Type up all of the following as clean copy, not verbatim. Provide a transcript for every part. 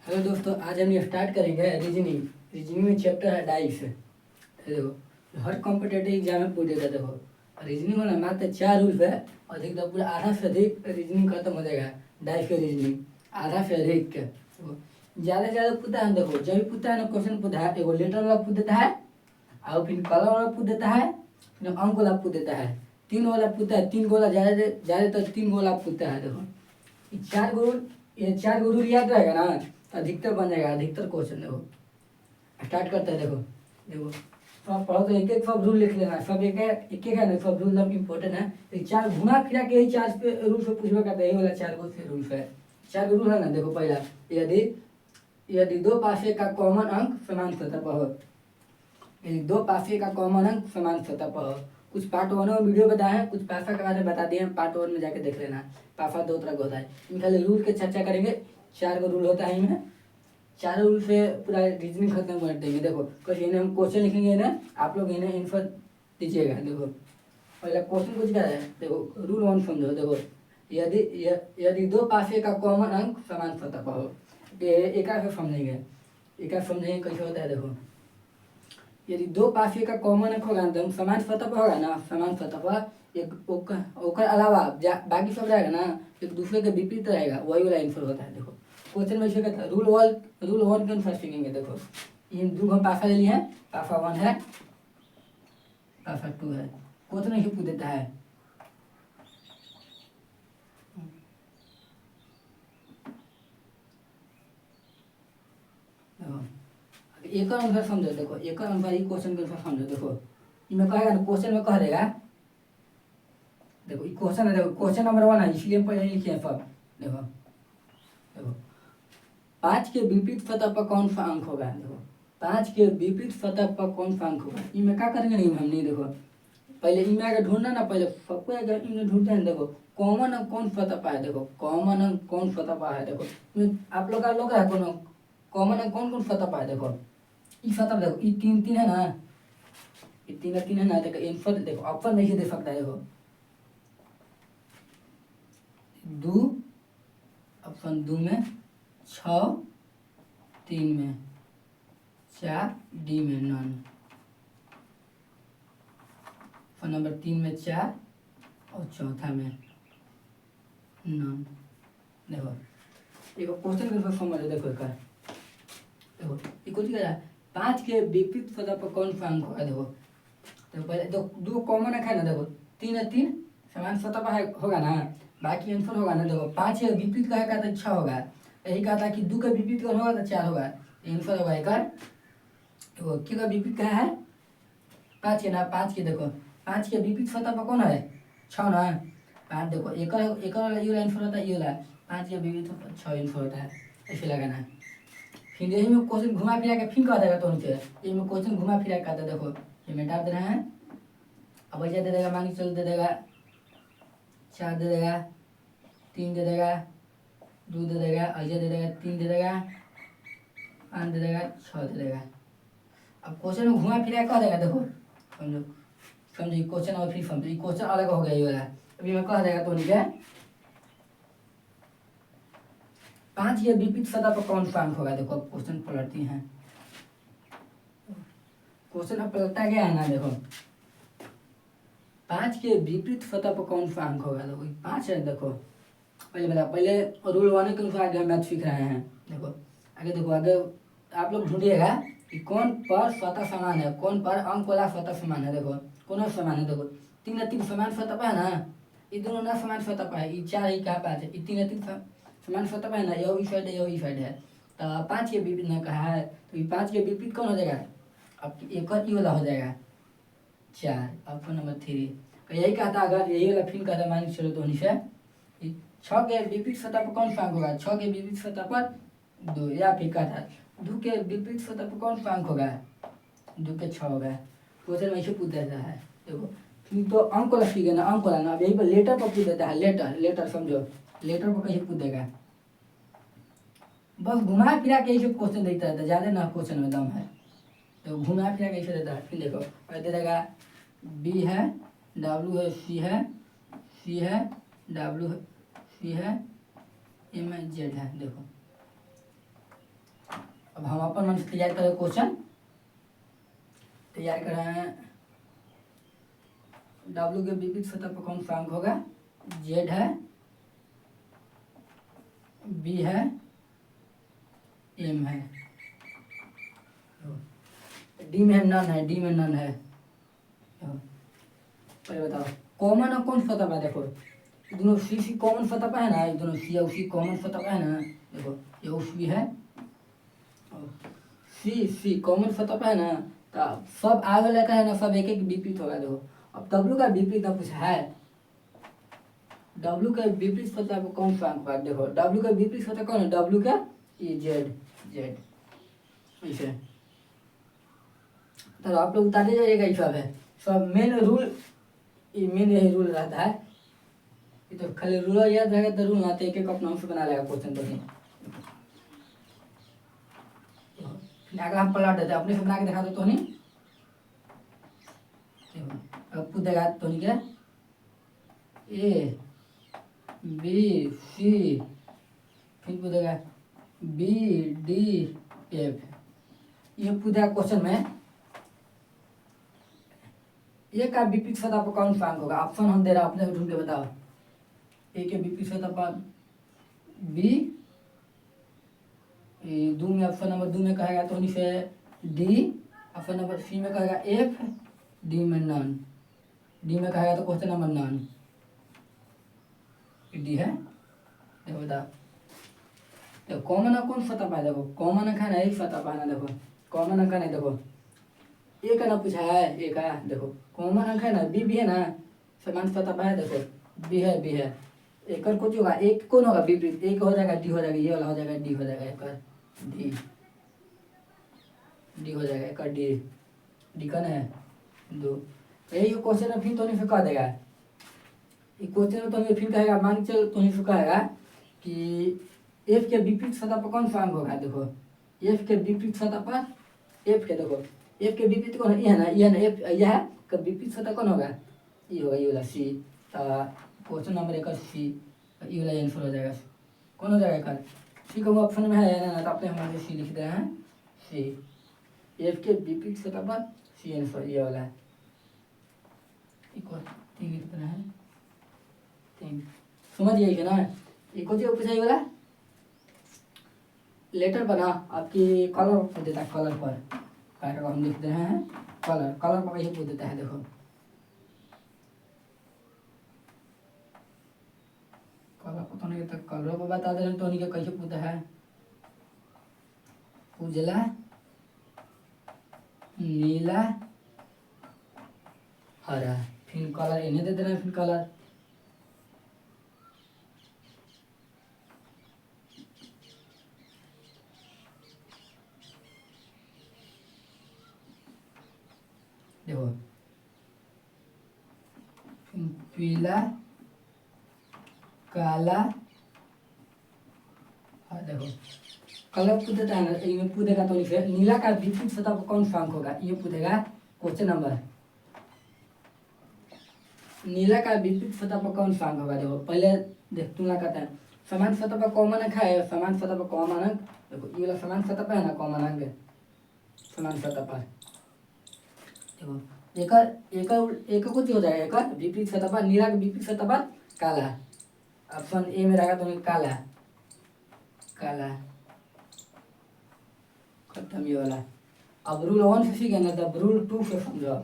Hello दोस्तों, आज हम स्टार्ट करेंगे रीजनिंग। रीजनिंग में चैप्टर है डाइस। देखो, हर कॉम्पिटेटिव एग्जाम में पूछ देता। देखो रीजनिंग में मात्र 4 रूल है। अधिक तो पूरा आधा से अधिक रीजनिंग खत्म हो जाएगा। डाइस के रीजनिंग आधा से अधिक के ज़्यादा से ज़्यादा पूछता है। देखो जब भी पूछता है ना क्वेश्चन पूछता है, एगो लेटर वाला पूछ देता है और फिर कलर वाला पूछ देता है, फिर अंक वाला पूछ देता है, 3 वाला पूछता है। 3 वाला ज़्यादातर 3 वाला पूछता है। देखो ये 4 गो रूल याद रहेगा ना तो अधिकतर बन जाएगा। अधिकतर क्वेश्चन देखो स्टार्ट करते हैं। देखो देखो सब पढ़ो तो एक एक सब रूल लिख लेना। सब एक एक है ना, सब रूल इम्पोर्टेंट है। तो 4 घुमा फिरा के ही 4 पे रूल से पूछबे करता है। यही वाला 4 गो से रूल है। 4 गो रूल है ना। देखो पहला, यदि यदि दो पासे का कॉमन अंक समान सतह पर हो। यदि दो पासे का कॉमन अंक समान सतह पर हो। कुछ पार्ट 1 में वीडियो बताए हैं, कुछ पासा के बारे में बता दिए हैं। पार्ट 1 में जाके देख लेना। पासा 2 तरह का होता है। इन खाली रूल के चर्चा करेंगे। 4 गो रूल होता है इनमें। 4 रूल से पूरा रीजनिंग खत्म कर देंगे। देखो कुछ इन्हें हम क्वेश्चन लिखेंगे ना, आप लोग इन्हें आंसर दीजिएगा। देखो पहला क्वेश्चन कुछ क्या है। देखो रूल 1 समझो। देखो यदि दो पासे का कॉमन अंक समान सतह पर हो। एक से समझेंगे, एक समझेंगे कैसे होता है। देखो यदि दो पासे का कॉमन अंक होगा ना, समान सतह पर होगा ना, समान सतह पर एक ओकर अलावा बाकी सब रहेगा ना, एक दूसरे के विपरीत रहेगा, वही वाला आंसर होता है। देखो क्वेश्चन में कहता है रूल 1 के अनुसार सीखेंगे। देखो इन 2 हम पासा ले लिए हैं। पासा 1 है, पासा 2 है। क्वेश्चन में पूछ देता है एक अनुसार समझो। देखो एक अनुसार ही क्वेश्चन के अनुसार समझो। देखो इनमें कहेगा ना, क्वेश्चन में कह देगा। देखो ये क्वेश्चन है। देखो क्वेश्चन नंबर 1 है, इसलिए हम पहले लिखे हैं सब। देखो देखो 5 के विपरीत सतह पर कौन सा अंक होगा। देखो 5 के विपरीत सतह पर कौन सा अंक होगा। इनमें क्या करेंगे नहीं हम नहीं। देखो पहले इनमें आगे ढूंढना ना, पहले सबको अगर इनमें ढूंढते हैं। देखो कॉमन अंक कौन सतह पर है। देखो कॉमन अंक कौन सतह पर है। देखो आप लोग का है कौन कॉमन अंक कौन कौन सतह पर है। देखो इस सतह देखो ये 3 3 है ना, ये 3 3 है ना। देखो आंसर देखो ऑप्शन नहीं दे सकता है। देखो 2 ऑप्शन 2 में, 6 3 में, 4 डी में, नॉन। ऑप्शन नंबर 3 में 4 और चौथा में नॉन। देखो देखो क्वेश्चन के समझ लो। देखो देखो ये कुछ क्या है। 5 के विपरीत सतह पर कौन सा अंक होगा। देखो देखो पहले दो कॉमन अंक है ना। देखो 3 है, 3 समान सतह पर होगा ना, बाकी आंसर होगा ना। देखो 5 के विपरीत का है, 6 होगा। यही कहा था कि 2 का विपरीत कौन होगा तो 4 होगा। आंसर होगा एक। तो क्यों का विपरीत का है 5 के ना, 5 के। देखो 5 के विपरीत सतह पर कौन है 6 ना। 5 देखो एक वाला ये आंसर होता है। ये वाला 5 के विपरीत 6 आंसर होता है। ऐसे लगाना है। फिर यही में क्वेश्चन घुमा फिरा के फिर कह देगा तो नीचे ये में क्वेश्चन घुमा फिरा कहता है। देखो ये मिटा दे रहे हैं। अब ऐसा दे देगा, मान के चल दे देगा 4 दे देगा, 3 दे देगा, 2 दे देगा, ऐसा दे देगा 3 दे देगा, 5 दे देगा, 6 दे देगा। अब क्वेश्चन में घुमा फिरा कह देगा। देखो समझो समझो क्वेश्चन और फिर समझो। ये क्वेश्चन अलग हो गया ये वाला। अभी मैं कह देगा तो नीचे 5 के विपरीत सतह पर कौन सा अंक होगा। देखो अब क्वेश्चन पलटती हैं। क्वेश्चन अब पलटा गया है ना। देखो 5 के विपरीत सतह पर कौन सा अंक होगा। देखो 5 है। देखो पहले बता, पहले रूल 1 के अनुसार आगे हम मैथ सीख रहे हैं। देखो आगे देखो, आगे आप लोग ढूंढिएगा कि कौन पर सतह समान है, कौन पर अंक वाला सतह समान है। देखो कौन समान है। देखो 3 3 समान सतह पर है ना, ये दोनों ना समान सतह पर है। ये 4 ही कहाँ 5 है, ये 3 3 समान सतह पर है ना। यही साइड है, यही साइड है। तो 5 के विपरीत ना कहा है, तो ये 5 के विपरीत कौन हो जाएगा। अब एक और ये वाला हो जाएगा 4। ऑप्शन नंबर 3 यही कहा था। अगर यही वाला फिर कहता मान चलो तो नीचे 6 के विपरीत सतह पर कौन सा अंक होगा। 6 के विपरीत सतह पर 2, या फिर कहा था 2 के विपरीत सतह पर कौन सा अंक होगा। 2 के 6 होगा। क्वेश्चन वैसे पूछ देता है। देखो फिर तो अंक वाला सीखे ना, अंक वाला ना। अब यही पर लेटर पर पूछ देता है। लेटर समझो, लेटर पर कहीं पूछ देगा। बस घुमा फिरा के ऐसे क्वेश्चन देता रहता है। ज़्यादा ना क्वेश्चन में दम है तो घुमा फिरा के ऐसे देता है। फिर देखो और दे देगा बी है, डब्ल्यू है, सी है, सी है, डब्ल्यू है, सी है, एम है, जेड है। देखो अब हम अपन मन से तैयार करें क्वेश्चन, तैयार कर रहे हैं। W के विपरीत सतह पर कौन सा अंक होगा? Z है, B है, M है, D में नन है, D में नन है। पहले बताओ कॉमन और कौन सतह पर? देखो दोनों सी कॉमन सतह पर है ना, दोनों सी और सी कॉमन सतह पर है ना। देखो ये उसी है, सी कॉमन सतह पर है ना, तो सब आगे लेकर है ना, सब एक एक विपरीत होगा। देखो अब W का विपरीत अब कुछ है, W के विपरीत सतह पर कौन सा अंक है? देखो W का विपरीत सतह कौन है? W का ये Z ऐसे। तो आप लोग उतारे जाइएगा, ये सब है, सब मेन रूल, ये मेन यही रूल रहता है। ये तो खाली रूल याद रहेगा तो रूल आते एक एक अपना से बना लेगा क्वेश्चन। तो नहीं अगर हम पलट देते अपने से बना के दिखा दो तो नहीं, अब पूछेगा तो नहीं क्या A B C, फिर पूछेगा B D F। ये पूछेगा क्वेश्चन में ए का विपरीत सतह पर कौन सा अंक होगा? ऑप्शन हम दे रहा हूं, अपने ढूंढ के बताओ। ए के विपरीत सतह पर बी, दो में ऑप्शन नंबर 2 में कहेगा तो नहीं से डी, ऑप्शन नंबर सी में कहेगा एफ, डी में नन, डी में कहेगा तो क्वेश्चन नंबर नन, डी है। देखो बताओ, देखो कॉमन अंक कौन सतह पर है? देखो कॉमन अंक है ना, एक सतह पर है ना। देखो कॉमन अंक है ना, देखो ए का ना पूछा है, ए का देखो कॉमन अंक है ना, बी भी है ना, समान सतह पर है। देखो बी है, बी है, एक कुछ होगा, एक कौन होगा विपरीत? एक हो जाएगा डी हो जाएगा, ये वाला हो जाएगा डी हो जाएगा, एक डी, डी हो जाएगा, एक डी, डी कौन है? 2। यही क्वेश्चन में फिर तो नहीं कह देगा, ये क्वेश्चन में तो नहीं फिर कहेगा, मान के चल तो नहीं कहेगा कि एफ के विपरीत सतह पर कौन सा अंक होगा? देखो एफ के विपरीत सतह पर, एफ के देखो एफ के विपरीत कौन है? ये है ना, ये ना एफ, यह है का विपरीत सतह कौन होगा? ये होगा, ये वाला सी। क्वेश्चन नंबर 1 सी, ये वाला आंसर हो जाएगा। कौन हो जाएगा? कल सी का ऑप्शन में है ना, तो आपने हमारे सी लिख दिया है, सी एफ के विपरीत सतह पर सी आंसर ये वाला है। तीन लिख देना है, तीन समझ गए ना? ये कुछ पूछा ये वाला लेटर बना आपकी कलर पर देता है, कलर पर का हम लिख रहे हैं, कलर, कलर पर यही पूछ देता है। देखो कलर को तो नहीं देता, कलर को बता दे रहे तो नहीं क्या कैसे पूछता है? उजला, नीला, हरा, फिर कलर इन्हें दे रहे हैं, फिर कलर देखो पीला, काला, हाँ देखो कलर पूछ देता है ना, ये पूछेगा तो नहीं। नीला का विपरीत सतह पर कौन सा अंक होगा? ये पूछेगा क्वेश्चन नंबर, नीला का विपरीत सतह पर कौन सा अंक होगा? देखो पहले देख तुलना करते हैं, समान सतह पर कॉमन अंक है, समान सतह पर कॉमन अंक, देखो ये वाला समान सतह पर है ना, कॉमन अंक समान सतह पर। देखो एक कुछ हो जाएगा, एक विपरीत सतह पर, नीला के विपरीत सतह पर काला, ऑप्शन ए में रहेगा तो काला, काला खत्म ये वाला। अब रूल 1 से सीखे ना, तब रूल 2 से समझो,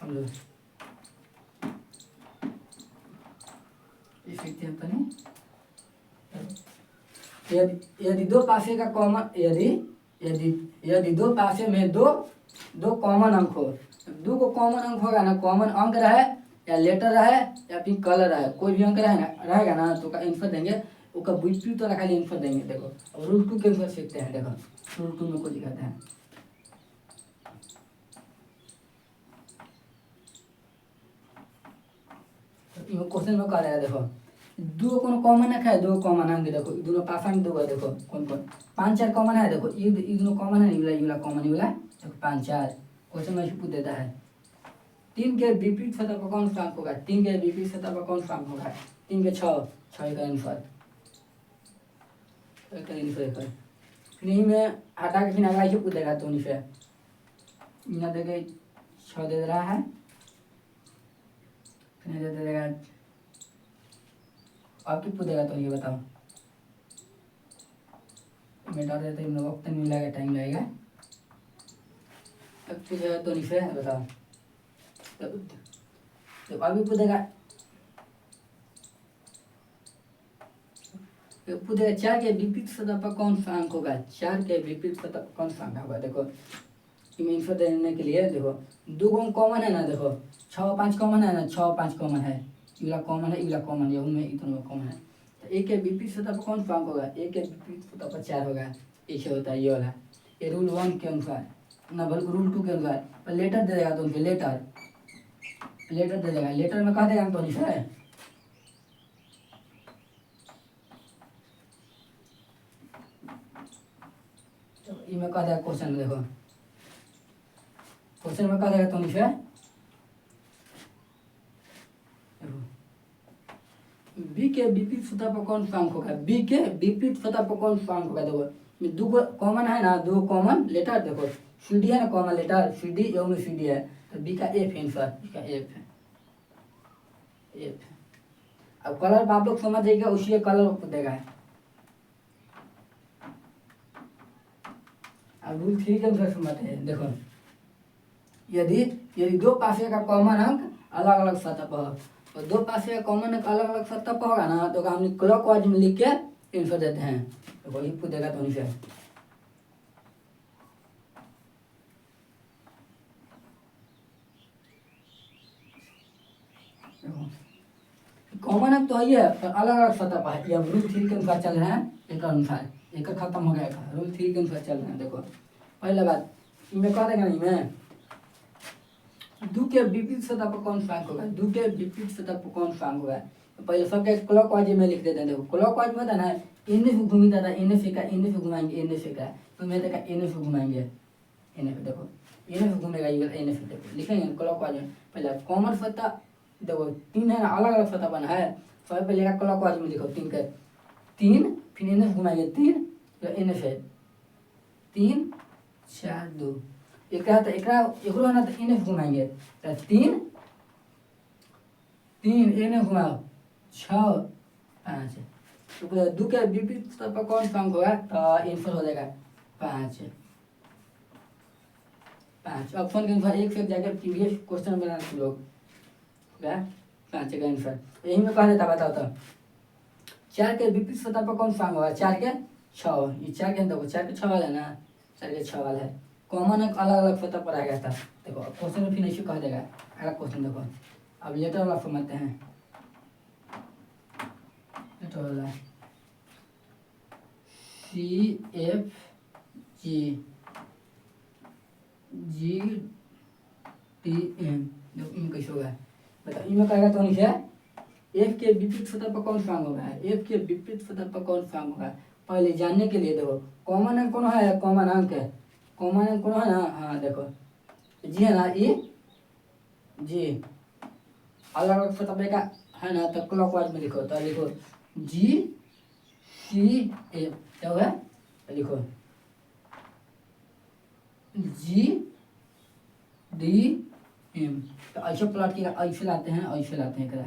समझो सीखते हैं अपने। यदि दो पासे का कॉमन, यदि यदि यदि दो पासे में दो कॉमन अंक हो, दो को कॉमन अंक होगा ना, कॉमन अंक रहे या लेटर रहे या फिर कलर रहे, कोई भी अंक रहेगा ना तो का आंसर देंगे, उसका विपरीत तो खाली आंसर देंगे। देखो अब रूल 2 के आंसर सीखते हैं। देखो रूल 2 में कुछ दिखाते हैं, क्वेश्चन में कह रहा है, देखो दो कौन कॉमन है, दो कॉमन अंक, देखो दोनों पासा में दो है, देखो कौन कौन 5 4 कॉमन है। देखो ये दोनों कॉमन है, ये वाला कॉमन, ये वाला देखो 5 4, क्वेश्चन में पूछ देता है 3 के विपरीत सतह पर कौन सा अंक होगा? 3 के विपरीत सतह पर कौन सा अंक होगा? 3 के 6 का आंसर तो कहीं फिर फिर में हटा के फिर अगला ही पूछेगा तो नहीं फिर ना देखे 6 दे रहा है फिर दे देगा आपकी पूछेगा तो ये बताओ मिटा देते हैं वक्त नहीं लगेगा टाइम लगेगा अब पूछेगा तो नहीं फिर बताओ तो अभी पूछेगा तो पूछेगा 4 के विपरीत सतह पर कौन सा अंक होगा 4 के विपरीत सतह पर कौन सा अंक होगा देखो आंसर देने के लिए देखो 2 गुण कॉमन है ना देखो 6 5 कॉमन है ना 6 5 कॉमन है इला कॉमन है इला कॉमन है में इतना कॉमन है तो एक के विपरीत सतह पर कौन सा अंक होगा एक के विपरीत सतह पर 4 होगा ऐसे होता है ये वाला ये रूल 1 के अनुसार ना बल्कि रूल 2 के अनुसार पर लेटर दे देगा तो उनके लेटर दे देगा लेटर में कह देगा तो नहीं है तो इनमें कह देगा क्वेश्चन में देखो क्वेश्चन में कह देगा तो नहीं है बी के विपरीत सतह पर कौन सा अंक होगा बी के विपरीत सतह पर कौन सा अंक होगा देखो दो कॉमन है ना दो कॉमन लेटर देखो सी डी है ना कॉमन लेटर सी डी में सी डी है तो बी का एफ है आंसर इसका एफ है अब कलर आप लोग समझ जाइएगा उसी कलर देगा अब रूल 3 के अनुसार समझते हैं देखो यदि यदि दो पासे का कॉमन अंक अलग अलग सतह पर हो तो दो पासे का कॉमन अंक अलग अलग सतह पर होगा ना तो हम क्लॉकवाइज में लिख के आंसर देते हैं तो वही पूछेगा तो नहीं से कॉमन अंक तो ये है पर अलग अलग सतह पर है ये रूल 3 के अनुसार चल रहे हैं एक अनुसार एक खत्म हो गया रूल 3 के अनुसार चल रहे हैं देखो पहला बात इनमें कह देगा नहीं मैं दो के विपरीत सतह पर कौन सा अंक होगा दो के विपरीत सतह पर कौन सा अंक होगा तो पहले सबके क्लॉकवाइज में लिख देते हैं देखो क्लॉकवाइज में होता है ना इन्हें से घूमता था इन्हें से घुमाएंगे इन्हें से का तो मैं देखा इन्हें से घुमाएंगे इन्हें पे देखो इन्हें से घूमेगा ये इन्हें से देखो लिखेंगे क्लॉकवाइज में पहले कॉमन सतह देखो 3 है ना अलग अलग सतह बना है सब पहले का क्लॉकवाइज में लिखो 3 का 3 फिर इन्हें से घुमाएंगे 3 फिर इन्हें से 3 4 2 एकरो ना तो इन्हें घुमाएंगे तो 3 इन्हें घुमाओ 6 5 तो दो के विपरीत सतह पर कौन सा अंक होगा तो आंसर हो जाएगा 5 ऑप्शन के अनुसार एक से जाकर प्रीवियस क्वेश्चन बनाना तुम लोग 5 का आंसर यही में कह देता बताओ तो 4 के विपरीत सतह पर कौन सा अंक होगा 4 के 6 ये 4 के देखो 4 के 6 वाला है ना 4 के 6 वाला है कॉमन अंक अलग अलग सतह पर आ गया था देखो क्वेश्चन में फिर ऐसे कह देगा अगला क्वेश्चन देखो अब लेटर वाला समझते हैं लेटर वाला CF GTM देखो इनमें कैसे होगा बताओ इनमें कहेगा तो नहीं है एफ के विपरीत सतह पर कौन सा अंक होगा एफ के विपरीत सतह पर कौन सा अंक होगा पहले जानने के लिए देखो कॉमन अंक कौन है कॉमन अंक है कॉमन अंक कौन है ना हाँ देखो जी है ना ये जी अलग अलग सतह का है ना तो क्लॉकवाइज में लिखो तो लिखो GTM क्या होगा लिखो GDM तो ऐसे प्लॉट किया ऐसे लाते हैं करा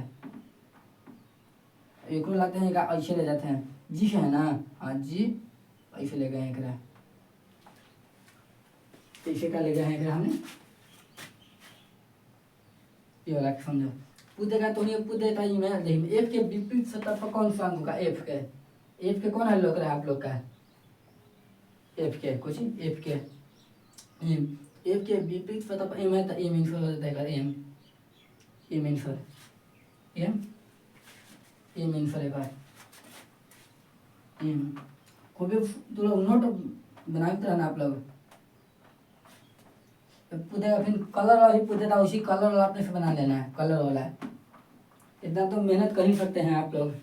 एक लाते हैं ऐसे ले जाते हैं जी है ना हाँ जी ऐसे ले गए करा ऐसे का ले गए हैं करा हमने ये वाला समझो पूछेगा तो नहीं पूछेगा ये मैं देखिए एफ के विपरीत सतह पर कौन सा अंक होगा एफ के कौन है लोग रहा आप लोग का एफ के कुछ एफ के विपरीत सतह पर एम है तो एम आंसर हो जाएगा एम आंसर एम आंसर है भाई एम को भी तो लोग नोट बनाते रहना आप लोग पूछेगा फिर कलर वाला ही पूछेगा उसी कलर वाला अपने से बना लेना है कलर वाला इतना तो मेहनत कर ही सकते हैं आप लोग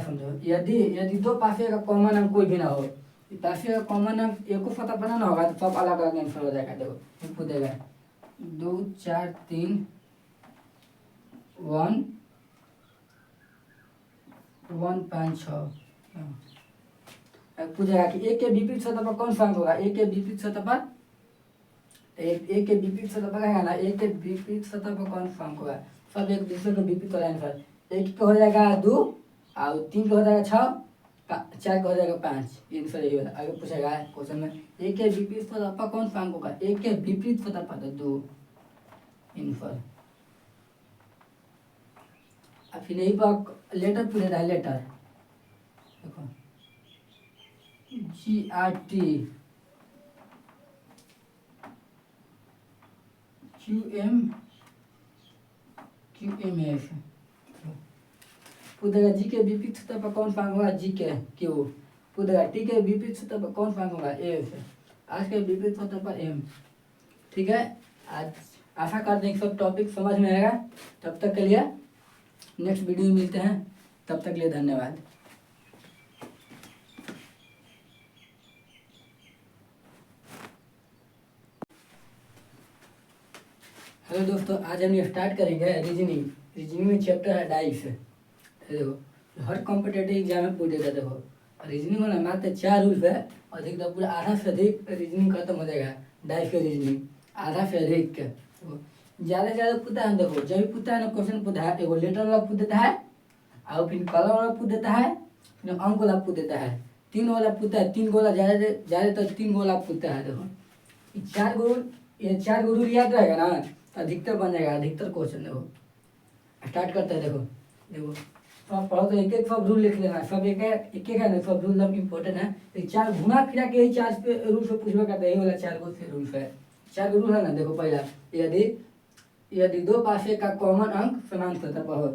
समझो यदि दो पासे का कॉमन अंक कोई भी ना हो पासे का कॉमन अंक एक को सतह बनाना होगा तो सब अलग अलग आंसर हो जाएगा देखो फिर पूछेगा 2 4 3 1 1 5 6 पूछेगा कि एक के विपरीत सतह पर कौन सा अंक होगा। एक के विपरीत सतह पर एक के विपरीत सतह पर है ना, एक के विपरीत सतह पर कौन सा अंक होगा। सब एक दूसरे के विपरीत वाला आंसर। एक का हो जाएगा 2 और 3 का हो जाएगा 6, 4 का हो जाएगा 5। आंसर यही होगा। आगे पूछेगा क्वेश्चन में एक के विपरीत सतह पर कौन सा अंक होगा। एक के विपरीत सतह पर तो 2 आंसर। अब फिर यही पर लेटर पूछ रहा है। लेटर देखो GRT QMS पूछेगा जी के विपरीत सतह पर कौन सा अंक होगा। जी के Q पूछेगा टी के विपरीत सतह पर कौन सा अंक होगा। एफ। आज के विपरीत सतह पर एम। ठीक है, आज आशा करते हैं कि सब टॉपिक समझ में आएगा। तब तक के लिए नेक्स्ट वीडियो में मिलते हैं। तब तक के लिए धन्यवाद। हेलो दोस्तों, आज हम स्टार्ट करेंगे रीजनिंग। रीजनिंग में चैप्टर है डाइस। देखो हर कॉम्पिटेटिव एग्जाम में पूछ देता है। देखो रीजनिंग में ना मात्र 4 रूल है। अधिक तो पूरा आधा से अधिक रीजनिंग खत्म हो जाएगा। डाइस के रीजनिंग आधा से अधिक ज़्यादा से ज़्यादा पूछता है। देखो जब भी पूछता है ना क्वेश्चन पूछता है, एगो लेटर वाला पूछ देता है और फिर कलर वाला पूछ देता है, फिर अंक वाला पूछ देता है, 3 वाला पूछता है। 3 गोला ज़्यादातर 3 गोला पूछता है। देखो ये 4 गो रूल याद रहेगा ना, अधिकतर बन जाएगा। अधिकतर क्वेश्चन देखो स्टार्ट करते हैं। देखो सब पढ़ो तो एक एक सब रूल लिख लेना। सब एक एक है ना, सब रूल एकदम इम्पोर्टेंट है। तो 4 घुमा फिरा के यही 4 पे रूल से पूछवा करते हैं। यही वाला 4 गो से रूल है। 4 गो रूल है ना। देखो पहला, यदि 2 पासे का कॉमन अंक समान सतह पर हो।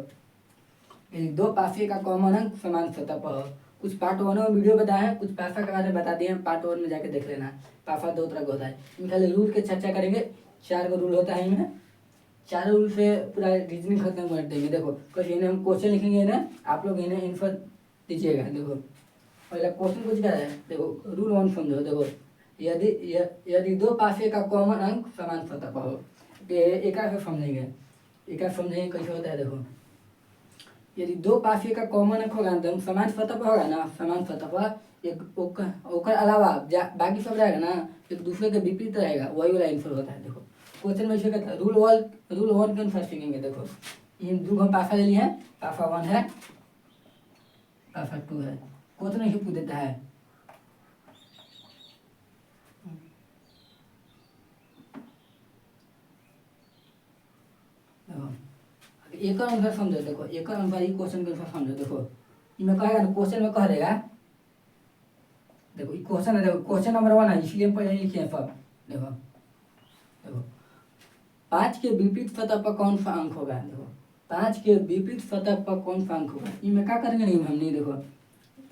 यदि 2 पासे का कॉमन अंक समान सतह पर हो। कुछ पार्ट 1 में वीडियो बताए हैं, कुछ पासा के बारे में बता दिए हैं। पार्ट 1 में जाके देख लेना। पासा 2 तरह का होता है। इन खाली रूल के चर्चा करेंगे। 4 गो रूल होता है इनमें। 4 रूल से पूरा रीजनिंग खत्म कर देंगे। देखो कल इन्हें हम क्वेश्चन लिखेंगे ना, आप लोग इन्हें आंसर दीजिएगा। देखो पहला क्वेश्चन कुछ क्या है। देखो रूल 1 समझो। देखो यदि 2 पासे का कॉमन अंक समान सतह पर हो। एक से समझेंगे, कैसे होता है। देखो यदि 2 पासे का कॉमन अंक होगा तो समान सतह पर होगा ना। समान सतह पर एक ओकर अलावा बाकी सब रहेगा ना, एक दूसरे के विपरीत रहेगा। वही वाला आंसर होता है। देखो क्वेश्चन में इसे कहता है रूल 1 के अनुसार सीखेंगे। देखो इन 2 हम पासा ले लिए हैं। पासा 1 है, पासा 2 है। क्वेश्चन इसे पूछ देता है एक अनुसार समझो। देखो एक अनुसार ही क्वेश्चन के अनुसार समझो। देखो इनमें कहेगा ना, क्वेश्चन में कह देगा। देखो ये क्वेश्चन है। देखो क्वेश्चन नंबर 1 है, इसलिए हम पहले लिखे हैं सब। देखो 5 के विपरीत सतह पर कौन सा अंक होगा। देखो 5 के विपरीत सतह पर कौन सा अंक होगा। इनमें क्या करेंगे नहीं हम नहीं। देखो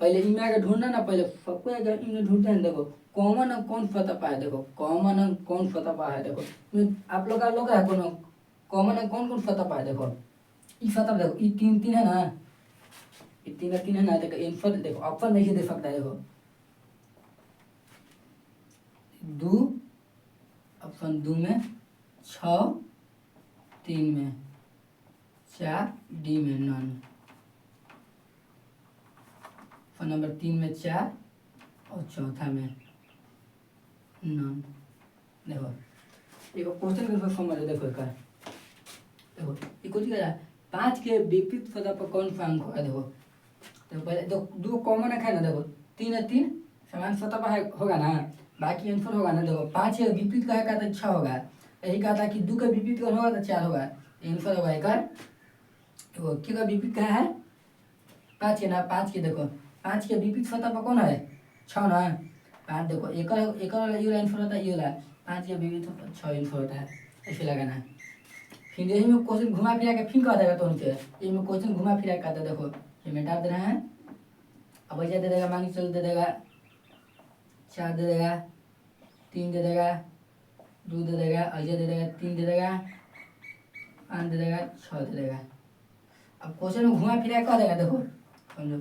पहले इनमें आगे ढूंढना ना, पहले सबको अगर इनमें ढूंढते हैं। देखो कॉमन अंक कौन सतह पर है। देखो कॉमन अंक कौन सतह पर है। देखो आप लोग है कौन कॉमन अंक कौन सतह पर है। देखो इस सतह। देखो ये 3 3 है ना, ये 3 है ना। देखो आंसर देखो ऑप्शन नहीं दे सकता है। देखो 2 ऑप्शन 2 में, 6 3 में, 4 डी में नन। ऑप्शन नंबर 3 में 4 और चौथा में नन। देखो क्वेश्चन के समझ लो। देखो देखो ये कुछ कह रहा है 5 के विपरीत सतह पर कौन सा अंक होगा। देखो पहले 2 कॉमन अंक है ना। देखो 3 है, 3 समान सतह पर होगा ना, बाकी आंसर होगा ना। देखो 5 के विपरीत का कहता है 6 होगा। यही कहा था कि 2 का विपरीत कौन होगा तो 4 होगा। आंसर होगा एक। देखो क्या विपरीत क्या है, 5 है ना। 5 के देखो 5 के विपरीत सतह पर कौन है 6 ना। 5 देखो एक ये आंसर होता है। ये वाला 5 के विपरीत 6 आंसर होता है। ऐसे लगाना। फिर यही में क्वेश्चन घुमा फिरा के फिर कह देगा। तो उनसे यही में क्वेश्चन घुमा फिरा कहता है। देखो ये मिटा दे रहे हैं। अब ऐसा दे देगा, मान के चल दे देगा 4 दे देगा, 3 दे देगा, 2 दे देगा, ऐसा दे देगा 3 दे देगा, 5 दे देगा, 6 दे देगा। अब क्वेश्चन में घुमा फिरा कह देगा। देखो समझो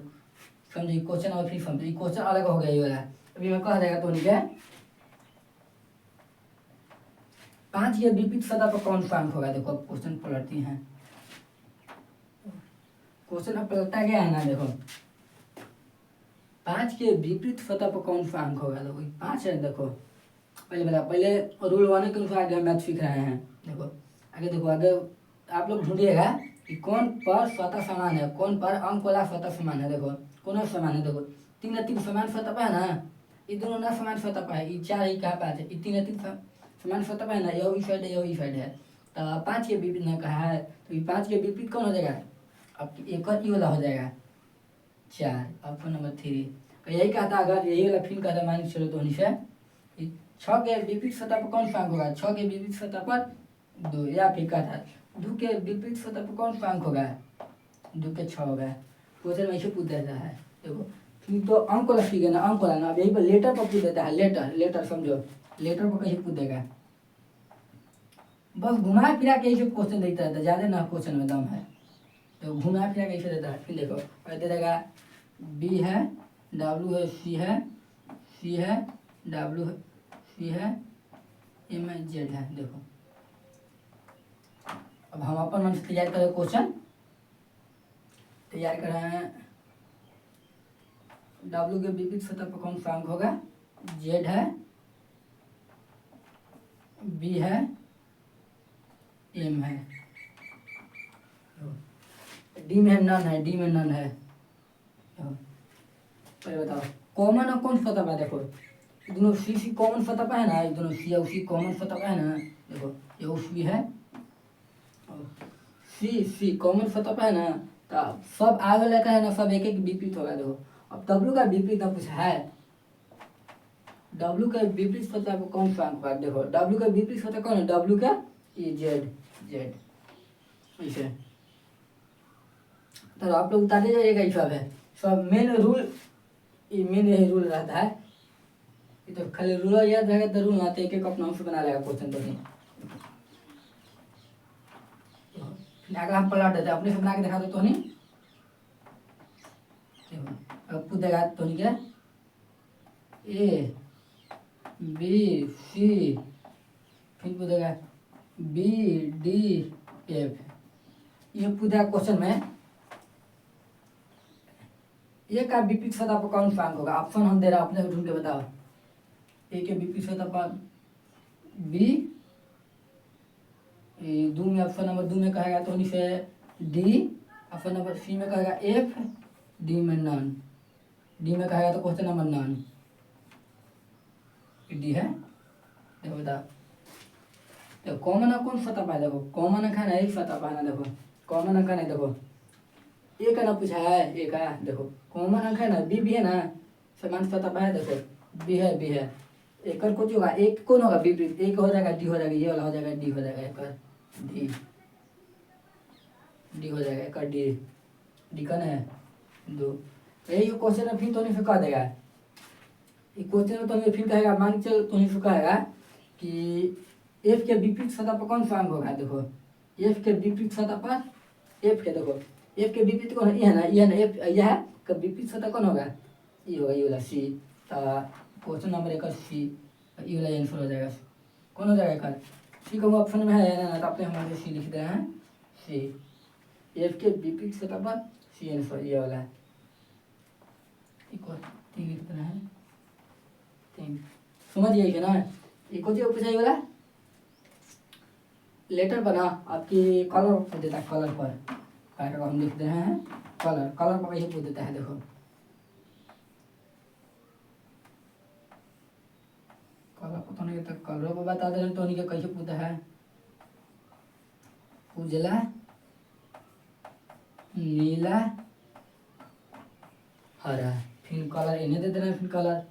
क्वेश्चन और फिर समझो। ये क्वेश्चन अलग हो गया ये वाला। अभी मैं कह देगा तो उनके 5 के विपरीत सतह पर कौन सा अंक होगा। देखो अब क्वेश्चन पलटती हैं। क्वेश्चन अब पलटा गया है ना, देखो 5 के विपरीत सतह पर कौन सा अंक होगा। देखो 5 है, देखो पहले बता, पहले रूल 1 के अनुसार आगे मैथ सीख रहे हैं। देखो आगे, देखो आगे आप लोग ढूंढिएगा कि कौन पर स्वतः समान है, कौन पर अंक वाला स्वतः समान है। देखो कौन समान है, देखो 3 3 समान स्वतः पर है ना, ये दोनों ना समान स्वतः पर है, ये 4 ही कहाँ 5 है, ये 3 3 समान स्वतः पर है ना, यही साइड है यही साइड है, तो 5 के विपरीत ने कहा है, तो ये 5 के विपरीत कौन हो जाएगा, अब एक और ये वाला हो जाएगा 4, ऑप्शन नंबर 3। तो यही कहता अगर यही वाला फिर कहता मान चलो तो से 6 के विपरीत सतह पर कौन सा अंक होगा, 6 के विपरीत सतह पर 2, या फिर कहता 2 के विपरीत सतह पर कौन सा अंक होगा, 2 के 6 होगा। क्वेश्चन में ऐसे पूछ देता है। देखो फिर तो अंक वाला सीखे ना, अंक वाला ना, अब यही पर लेटर पर पूछ देता है, लेटर समझो, लेटर पर कैसे पूछ देगा, बस घुमा फिरा के ऐसे क्वेश्चन देता रहता है, ज़्यादा ना क्वेश्चन में दम है, तो घुमा फिरा के ऐसे देता है। फिर देखो दे देगा बी है, डब्ल्यू है, सी है, डब्ल्यू है, सी है, एम है, जेड है। देखो अब हम अपन मन से तैयार करें, क्वेश्चन तैयार कर रहे हैं। डब्ल्यू के विपरीत सतह पर कौन सा अंक होगा, जेड है, बी है, एम है, डी में नन है, डी में नन है। पहले बताओ कॉमन और कौन सतह पर, देखो दोनों सी कॉमन सतह पर है ना, दोनों सी और सी कॉमन सतह पर है ना, देखो ये उसी है, सी कॉमन सतह पर है ना, तो सब आगे लेकर है ना, सब एक एक विपरीत होगा। देखो अब डब्ल्यू का विपरीत अब कुछ है, डब्ल्यू के विपरीत सतह पर कौन सा अंक है, देखो डब्ल्यू का विपरीत सतह कौन है, डब्ल्यू का ये जेड ऐसे, तो आप लोग उतारे जाइएगा, ये सब है, सब मेन रूल, ये मेन यही रूल रहता है, ये तो खाली रूल याद रहेगा तो रूल आते एक एक अपना से बना लेगा क्वेश्चन तो नहीं। फिर अगर हम पलट देते अपने से बना के दिखा दो तो नहीं, अब पूछेगा तो नहीं क्या, ए बी सी, फिर पूछेगा बी डी एफ, ये पूछेगा क्वेश्चन में ए का विपरीत सतह पर कौन सा अंक होगा। ऑप्शन हम दे रहा हूं, अपने से ढूंढ के बताओ। ए के विपरीत सतह पर बी, दो में ऑप्शन नंबर 2 में कहेगा तो से डी, ऑप्शन नंबर सी में कहेगा एफ, डी में नन, डी में कहेगा तो क्वेश्चन नंबर नन, डी है। देखो बताओ, तो कॉमन अंक कौन सतह पर, देखो कॉमन अंक है ना एक सतह पर है ना, देखो कॉमन अंक है ना, देखो ए का ना पूछा है, ए का देखो कॉमन अंक है ना, बी भी है ना, समान सतह पर है, देखो बी है, एक और कुछ होगा, एक कौन होगा विपरीत, एक हो जाएगा डी हो जाएगा, ये वाला हो जाएगा डी हो जाएगा, एक और डी हो जाएगा, एक और डी का है 2। यही क्वेश्चन में फिर तो नहीं कह देगा, ये क्वेश्चन में तो फिर कहेगा, मान के चल तो नहीं कहेगा कि एफ के विपरीत सतह पर कौन सा अंक होगा। देखो एफ के विपरीत सतह पर, एफ के देखो एफ के विपरीत कौन है, ये है ना, ये है ना एफ, यह है का विपरीत सतह कौन होगा, ये होगा, ये वाला सी, तो क्वेश्चन नंबर 1 सी, ये वाला आंसर हो जाएगा, कौन हो जाएगा कल सी का ऑप्शन में है ना, तो अपने हमारे सी लिख दे रहे हैं, सी एफ के विपरीत सतह पर सी आंसर ये वाला है, तीन लिख रहे हैं, 3 समझ गए ना। ये कुछ पूछा ये वाला लेटर बना आपकी कलर पर देता है, कलर पर कार्य हम लिख रहे हैं, कलर पर वही पूछ देता है। देखो कलर को तो नहीं, तो कलर को बता दे रहे तो नहीं, कैसे पूछता है, उजला, नीला, हरा, फिर कलर इन्हें दे रहे हैं, फिर कलर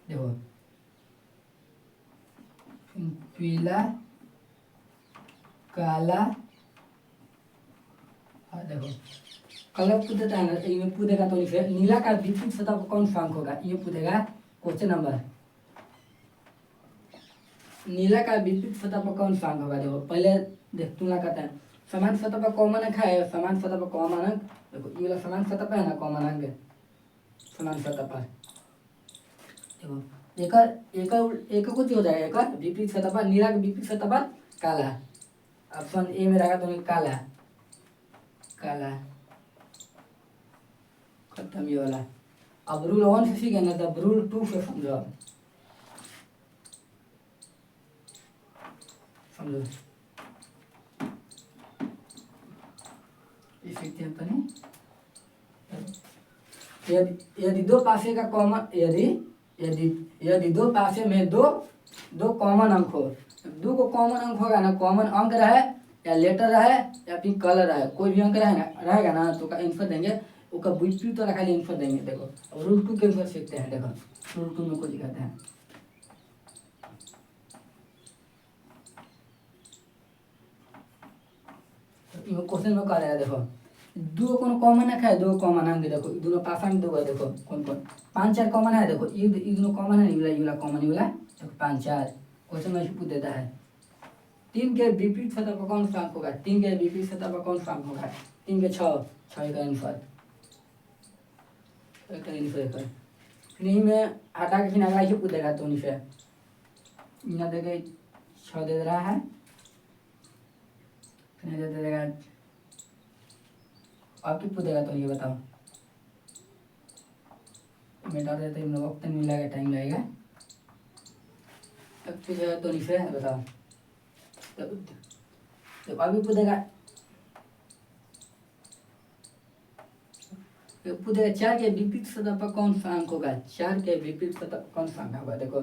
देखो पीला, काला, हाँ देखो कलर पूछता है ना, ये पूछेगा तो फिर नीला का विपरीत सतह पर कौन सा अंक होगा, ये पूछेगा क्वेश्चन नंबर, नीला का विपरीत सतह पर कौन सा अंक होगा। देखो पहले देख तुलना करते हैं, समान सतह पर कॉमन अंक है, समान सतह पर कॉमन अंक, देखो ये वाला समान सतह पर है ना, कॉमन अंक समान सतह पर, देखो एक एक एक कुछ हो जाएगा, एक विपरीत सतह पर, नीला के विपरीत सतह पर काला। ऑप्शन ए में रहेगा तो काला, काला। खत्म ये वाला। अब रूल 1 से सीखे ना, तब रूल 2 से समझो, समझो। ये सीखते हैं अपने। यदि दो पासे का कॉमन, यदि यदि यदि दो पासे में दो दो कॉमन अंक हो, दो को कॉमन अंक होगा ना, कॉमन अंक रहे या लेटर रहे या फिर कलर रहे, कोई भी अंक रहेगा ना तो का आंसर देंगे, उसका विपरीत तो खाली आंसर देंगे। देखो अब रूल 2 के आंसर सीखते हैं। देखो रूल 2 में कुछ कहते हैं, तो क्वेश्चन में कह रहा है, देखो दो कौन कॉमन है, दो कॉमन अंक। देखो दोनों पासा में दो है, देखो कौन कौन 5 4 कॉमन है। देखो ये दोनों कॉमन है, ये कॉमन, ये 5 4। क्वेश्चन में पूछ देता है 3 के विपरीत सतह पर कौन सा अंक होगा, 3 के विपरीत सतह पर कौन सा अंक होगा, 3 के 6 6 का आंसर, फिर यही में हटा के फिर अगला ही पूछ देगा, तो नीचे यहाँ देखे 6 दे रहा है, फिर दे देगा आपकी पूछेगा, तो ये बताओ मिटा देते हैं, वक्त नहीं लगेगा, टाइम लगेगा। अब पूछेगा तो नीचे बताओ, तो अभी पूछेगा, पूछेगा 4 के विपरीत सतह पर कौन सा अंक होगा, 4 के विपरीत सतह पर कौन सा अंक होगा। देखो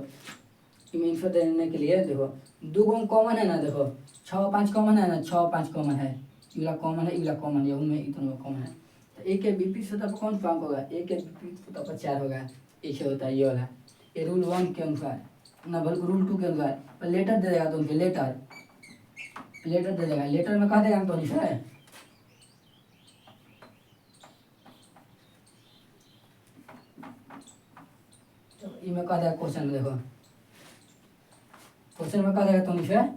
आंसर देने के लिए देखो दो को कॉमन है ना, देखो 6 5 कॉमन है ना, 6 5 कॉमन है, इला कॉमन है, इला कॉमन है, उनमें इतना कॉमन है। तो एक के विपरीत सतह पर कौन सा अंक होगा, एक के विपरीत सतह पर 4 होगा, ऐसे होता है ये वाला। ये रूल 1 के अनुसार ना, बल्कि रूल 2 के अनुसार। पर लेटर दे देगा तो उनके लेटर दे देगा, लेटर में कह देगा तो नहीं है। तो इनमें कह देगा क्वेश्चन में, देखो क्वेश्चन में कह देगा तो नहीं है।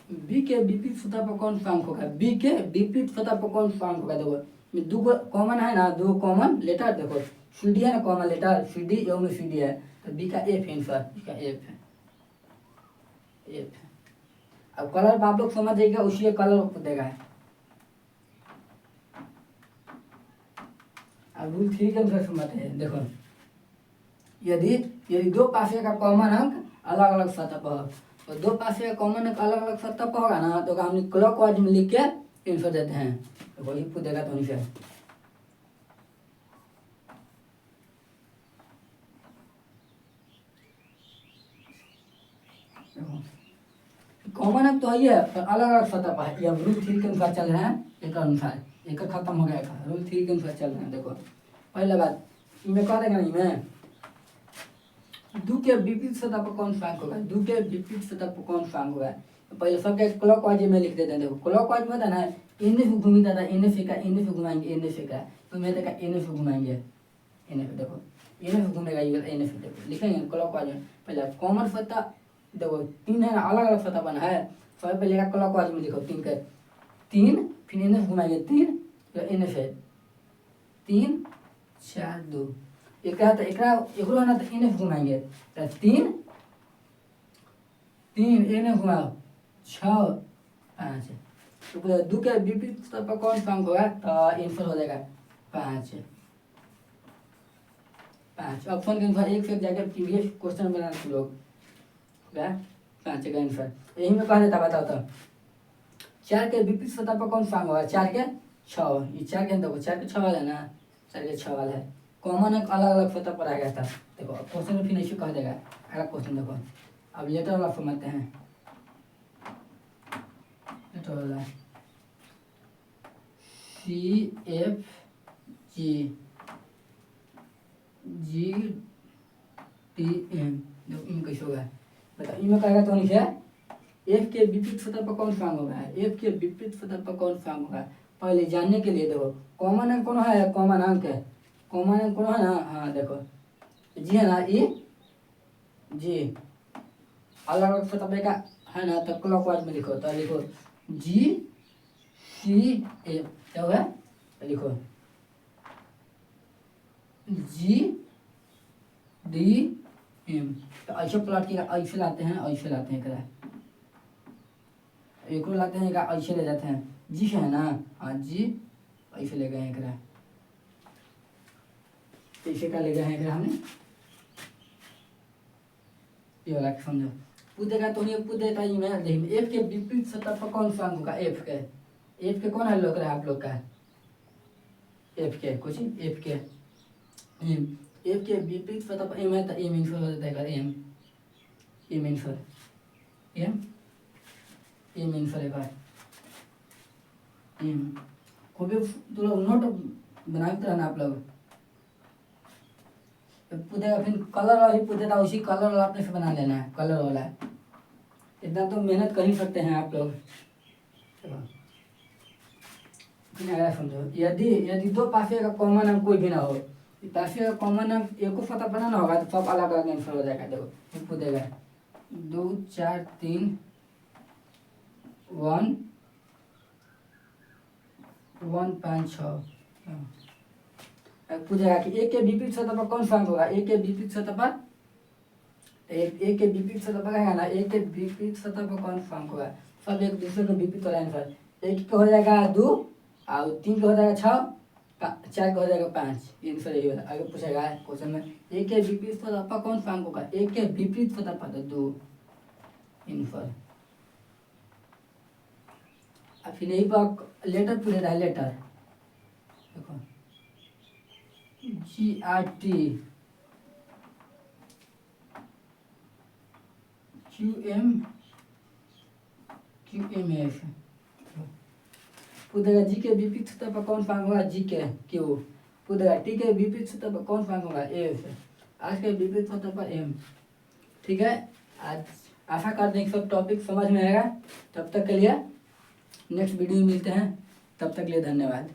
बी के विपरीत सतह पर कौन सा अंक होगा, बी के विपरीत सतह पर कौन सा अंक होगा। देखो दो कॉमन है ना, दो कॉमन लेटर, देखो सी डी है ना, कॉमन लेटर सी डी, में सी डी है, तो बी का एफ आंसर, इसका एफ है, एफ। अब कलर आप लोग समझ जाइएगा, उसी कलर देगा। अब रूल 3 के अनुसार समझते हैं। देखो यदि यदि दो पासे का कॉमन अंक अलग अलग सतह पर हो, तो दो पासे का कॉमन अंक अलग अलग सतह पर होगा ना, तो हम क्लॉकवाइज में लिख के आंसर देते हैं। तो वही पूछेगा तो नहीं से कॉमन अंक तो है, अलग अलग सतह पर है। अब रूल 3 के अनुसार चल रहे हैं, एक अनुसार एक खत्म हो गया, रूल 3 के अनुसार चल रहे हैं। देखो पहला बात इनमें कह देगा, नहीं मैं दो के विपरीत सतह पर कौन सा अंक होगा, दो के विपरीत सतह पर कौन सा अंक होगा। तो पहले सबके क्लॉकवाइज में लिख देते हैं। देखो क्लॉकवाइज में था ना, इन्हें से घूमता था, इन्हें से का, इन्हें से घुमाएंगे, इन्हें से का, तो मैं देखा इन्हें से घुमाएंगे, इन्हें पे देखो इन्हें से घूमेगा, ये इन्हें से देखो लिखेंगे क्लॉकवाइज में। पहले कॉमन सतह देखो 3 है ना, अलग अलग सतह बना है, सब पहले क्लॉकवाइज में लिखो 3 के 3, फिर इन्हें से घुमाएंगे 3, फिर इन्हें से 3 4 2, एकरा तो एकरा एकरो है ना, तो इन्हें घुमाएंगे, तो 3 3 इन्हें घुमाओ 6 5। तो पूरा दो के विपरीत सतह पर कौन सा अंक होगा, तो आंसर हो जाएगा 5 5। ऑप्शन के अनुसार एक से जाकर प्रीवियस क्वेश्चन बनाना शुरू हो गया, 5 का आंसर यही में कह देता। बताओ तो 4 के विपरीत सतह पर कौन सा अंक होगा, 4 के 6, ये 4 के देखो 4 के 6 वाला है ना, 4 के 6 वाला है, कॉमन अंक अलग अलग सतह पर आ गया था। देखो क्वेश्चन में फिर ऐसे कह देगा। अगला क्वेश्चन देखो, अब लेटर वाला समझते हैं। लेटर वाला CF GTM, देखो इन कैसे होगा बताओ। इनमें कहेगा तो नहीं है, एफ के विपरीत सतह पर कौन सा अंक होगा, एफ के विपरीत सतह पर कौन सा अंक होगा। पहले जानने के लिए देखो कॉमन अंक कौन है, कॉमन अंक है, कॉमन अंक कौन है ना, हाँ देखो जी है ना, ई जी अलग अलग सतह पे का है ना, तो क्लॉकवाइज में लिखो, तो लिखो GCF क्या होगा, लिखो जी डी एम। तो ऐसे प्लॉट किया, ऐसे लाते हैं, ऐसे लाते हैं करा, एक लाते हैं, ऐसे ले जाते हैं, जी है ना, हाँ जी, ऐसे ले गए हैं करा, ऐसे का ले गए हैं करा हमने, ये वाला समझो। पूछेगा तो ये पूछेगा ये मैं देखिए एफ के विपरीत सतह पर कौन सा अंक होगा, एफ के कौन है लोग रहा आप लोग का, एफ के कुछ एफ के एम, एफ के विपरीत सतह पर एम है तो एम इंसर हो जाता है, एम इंसर, एम इंसर है बार एम को भी तो लोग नोट बनाते रहना आप लोग। पूछेगा फिर कलर वाला भी पूछेगा, उसी कलर वाला अपने से बना लेना है, कलर वाला इतना तो मेहनत कर ही सकते हैं आप लोग। समझो यदि यदि दो पासे का कॉमन अंक कोई भी ना हो, पासे का कॉमन अंक एक को पता बनाना होगा तो सब अलग अलग आंसर हो जाएगा। देखो पूछेगा 2 4 3 1 1 5 6, पूछेगा कि एक के विपरीत सतह पर कौन सा अंक होगा, एक के विपरीत सतह पर, एक के विपरीत सतह पर है ना, एक के विपरीत सतह पर कौन सा अंक होगा, सब एक दूसरे के विपरीत वाला आंसर, एक का हो जाएगा 2 और 3 का हो जाएगा 6, 4 का हो जाएगा 5, आंसर यही होगा। आगे पूछेगा क्वेश्चन में एक के विपरीत सतह पर कौन सा अंक होगा, एक के विपरीत सतह पर तो 2 आंसर। अब फिर यही पर लेटर पूछे रहा है, लेटर देखो GRT QMF पूछेगा जी के विपरीत सतह पर कौन सा अंक होगा, जी के क्यू, पूछेगा टी के विपरीत सतह पर कौन सा अंक होगा, एफ, आज के विपरीत सतह पर एम। ठीक है, आज आशा करते हैं सब टॉपिक समझ में आएगा। तब तक के लिए नेक्स्ट वीडियो में मिलते हैं, तब तक के लिए धन्यवाद।